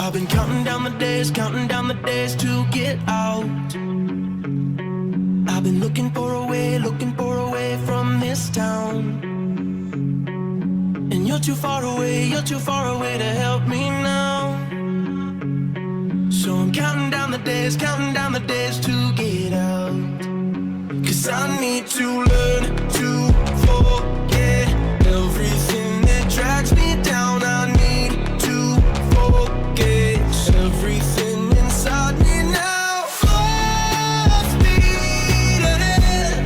I've been counting down the days to get out. I've been looking for a way from this town. And you're too far away to help me now. So I'm counting down the days to get out. 'Cause I need to learn to forget everything that drags me down. I need to forget everything inside me now. Full speed ahead,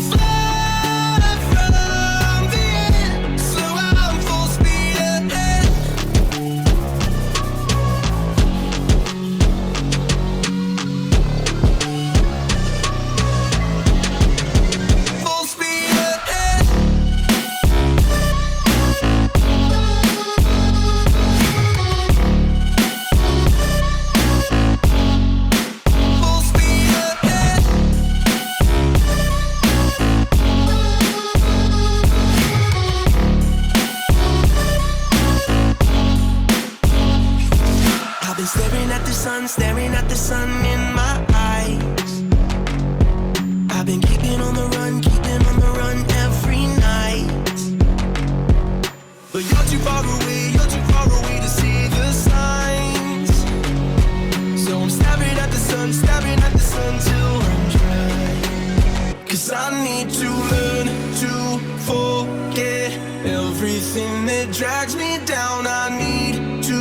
fly from the end. So I'm full speed ahead. Full speed ahead. Full speed ahead. I've been staring at the sun in my eyes. I've been keeping on the run every night. But you're too far away to see the signs. So I'm staring at the sun till I'm dry. 'Cause I need to learn to forget everything that drags me down. I need to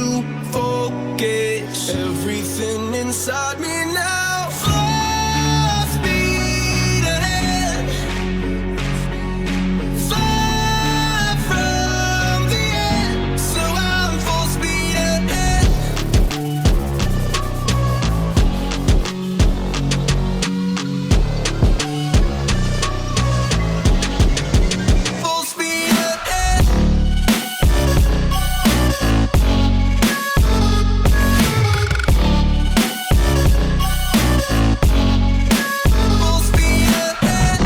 forget everything inside me now. Full speed ahead, fly from the end. So I'm full speed ahead. Full speed ahead. Full speed ahead.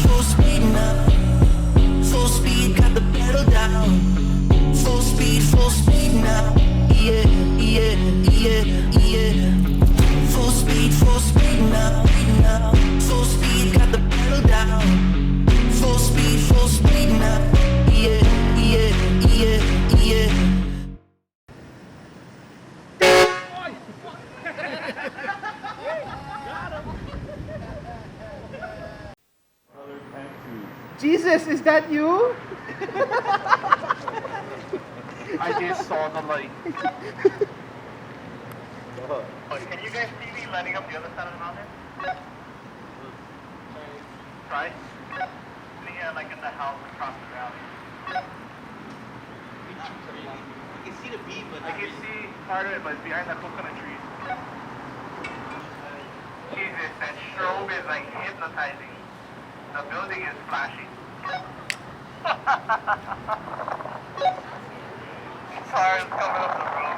Full speed now. Full speed, got the pedal down. Full speed now. Yeah, yeah, yeah, yeah. Full speed now. Full speed, got the pedal down. Full speed now. Yeah, yeah, yeah, yeah. Jesus, is that you? I just saw the light. Can you guys see me lighting up the other side of the mountain? Try. Yeah, like in the house across the valley. You can see the beam, but I can see part of it, but it's behind the coconut trees. Jesus, that strobe is like hypnotizing. The building is flashing. Cars coming up the road.